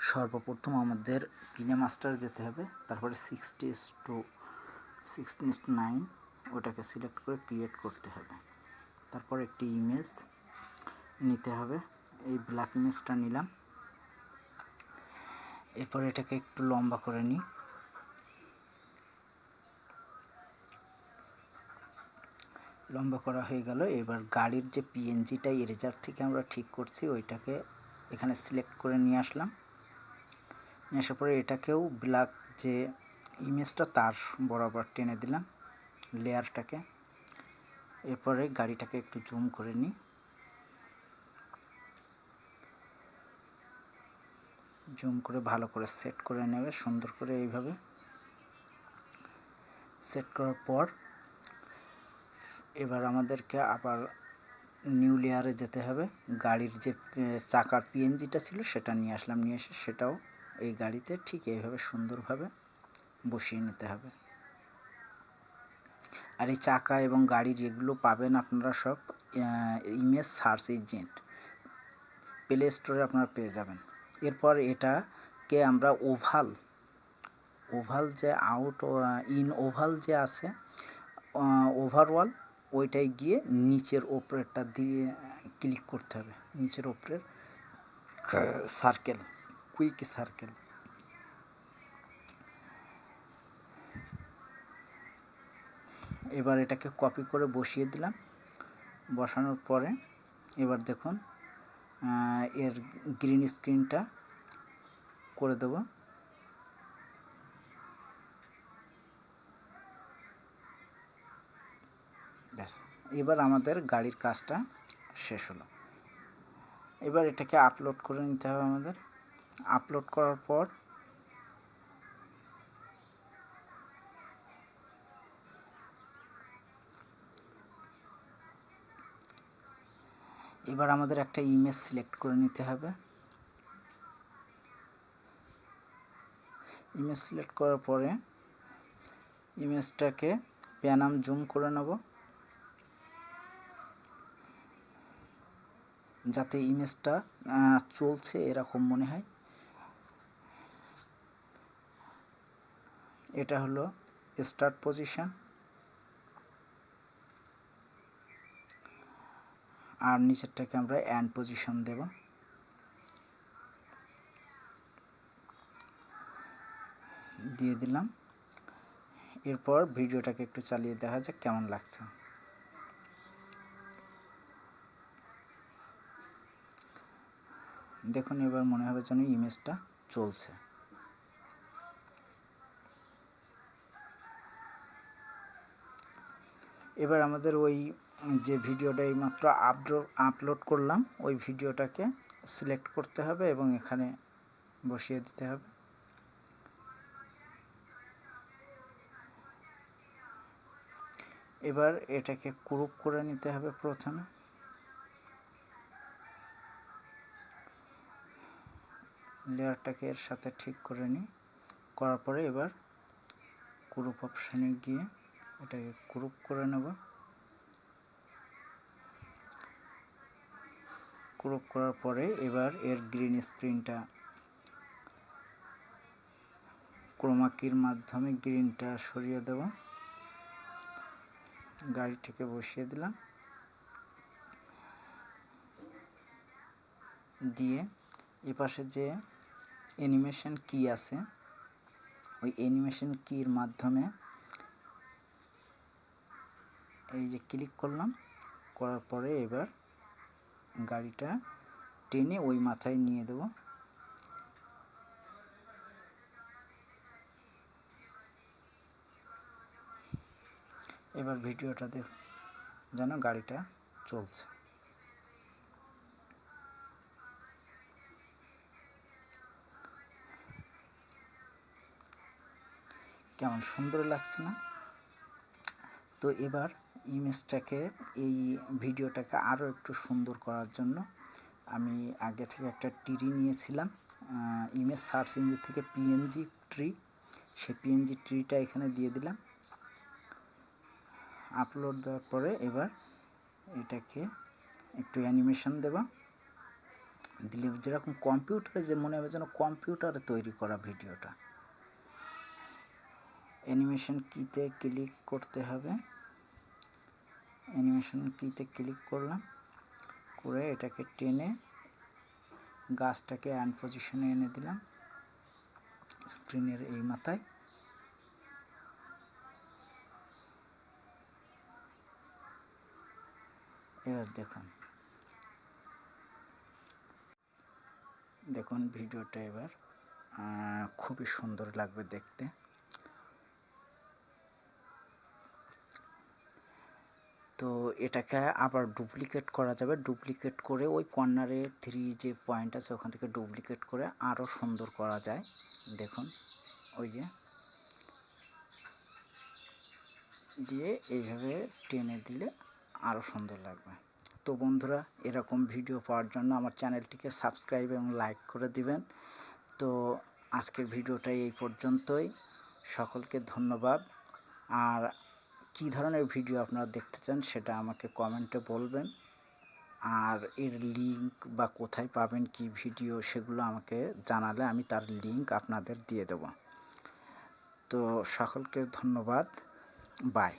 সর্বপ্রথম আমাদের কিনেমাস্টার যেতে হবে, তারপরে 16:9 ওটাকে সিলেক্ট করে ক্রিয়েট করতে হবে। তারপর একটি ইমেজ নিতে হবে, এই ব্ল্যাক ইমেজটা নিলাম। এরপর এটাকে একটু লম্বা করে নিই। লম্বা করা হয়ে গেল। এবার গাড়ির যে পিএনজিটা ইরেজার থেকে আমরা ঠিক করছি ওইটাকে এখানে সিলেক্ট করে নিয়ে আসলাম। নিয়ে আসার পরে এটাকেও ব্ল্যাক যে ইমেজটা তার বরাবর টেনে দিলাম লেয়ারটাকে। এরপরে গাড়িটাকে একটু জুম করে নিই। জুম করে ভালো করে সেট করে নেবে সুন্দর করে। এইভাবে সেট করার পর এবার আমাদেরকে আবার নিউ লেয়ারে যেতে হবে। গাড়ির যে চাকার পিএনজিটা ছিল সেটা নিয়ে আসলাম, নিয়ে এসে সেটাও এই গাড়িতে ঠিক এইভাবে সুন্দরভাবে বসিয়ে নিতে হবে। আর এই চাকা এবং গাড়ি যেগুলো পাবেন আপনারা সব ইমেজ সার্চ ইঞ্জিন প্লে স্টোরে আপনারা পেয়ে যাবেন। এরপর এটাকে আমরা ওভাল যে ওভাল যে আছে ওভারঅল ওইটাই গিয়ে নিচের ওপরেরটা দিয়ে ক্লিক করতে হবে, নিচের ওপরের সার্কেল, কুইক সার্কেল। এবার এটাকে কপি করে বসিয়ে দিলাম। বসানোর পরে এবার দেখুন এর গ্রিন স্ক্রিনটা করে দেব। ব্যাস, এবার আমাদের গাড়ির কাজটা শেষ হলো। এবার এটাকে আপলোড করে নিতে হবে আমাদের। আপলোড করার পর এবার আমাদের একটা ইমেজ সিলেক্ট করে নিতে হবে। ইমেজ সিলেক্ট করার পরে ইমেজটাকে প্যানাম জুম করে নেব যাতে ইমেজটা চলছে এরকম মনে হয়। এটা হলো স্টার্ট পজিশন, আর নিচেরটাকে আমরা এন্ড পজিশন দেব। দিয়ে দিলাম। এরপর ভিডিওটাকে একটু চালিয়ে দেখা যাক কেমন লাগছে। দেখুন এবার মনে হবে যেন ইমেজটা চলছে। এবার আমাদের ওই যে ভিডিওটা এইমাত্র আপলোড করলাম ওই ভিডিওটাকে সিলেক্ট করতে হবে এবং এখানে বসিয়ে দিতে হবে। এবার এটাকে ক্রপ করে নিতে হবে। প্রথমে লেয়ারটাকে এর সাথে ঠিক করে নিই। করার পরে এবার ক্রপ অপশানে গিয়ে এটাকে ক্রপ করে নেব। ক্রপ করার পরে এবার এর গ্রিন স্ক্রিনটা ক্রোমা কির মাধ্যমে গ্রিনটা সরিয়ে দেব। গাড়িটাকে বসিয়ে দিলাম। দিয়ে এপাশে যে অ্যানিমেশন কি আছে ওই অ্যানিমেশন কির মাধ্যমে এই যে ক্লিক করলাম। করার পরে এবার গাড়িটা টেনে ওই মাথায় নিয়ে দেব। এবার ভিডিওটা দেখুন যেন গাড়িটা চলছে। কেমন সুন্দর লাগছে না? তো এবার ইমেজটাকে এই ভিডিওটাকে আরও একটু সুন্দর করার জন্য আমি আগে থেকে একটা ট্রি নিয়েছিলাম ইমেজ সার্চ ইঞ্জিন থেকে, পিএনজি ট্রি। সেই পিএনজি ট্রিটা এখানে দিয়ে দিলাম। আপলোড দেওয়ার পরে এবার এটাকে একটু অ্যানিমেশন দেব। দিলে যেরকম কম্পিউটারে যে মনে হবে যেন কম্পিউটারে তৈরি করা ভিডিওটা। অ্যানিমেশন কিতে ক্লিক করতে হবে, অ্যানিমেশন কিতে ক্লিক করলাম, করে এটাকে টেনে গাছটাকে অ্যান্ড পজিশনে এনে দিলাম স্ক্রিনের এই মাথায়। এবার দেখুন ভিডিওটা এবার খুবই সুন্দর লাগবে দেখতে। তো এটাকে আবার ডুপ্লিকেট করা যাবে, ডুপ্লিকেট করে ওই কর্নারে 3 যে পয়েন্ট আছে ওখান থেকে ডুপ্লিকেট করে আরও সুন্দর করা যায়। দেখুন ওই যে দিয়ে এইভাবে টেনে দিলে আরও সুন্দর লাগবে। তো বন্ধুরা, এরকম ভিডিও পাওয়ার জন্য আমার চ্যানেলটিকে সাবস্ক্রাইব এবং লাইক করে দিবেন। তো আজকের ভিডিওটা এই পর্যন্তই, সকলকে ধন্যবাদ। আর কী ধরনের ভিডিও আপনারা দেখতে চান সেটা আমাকে কমেন্টে বলবেন, আর এর লিঙ্ক বা কোথায় পাবেন কি ভিডিও সেগুলো আমাকে জানালে আমি তার লিঙ্ক আপনাদের দিয়ে দেব। তো সকলকে ধন্যবাদ, বাই।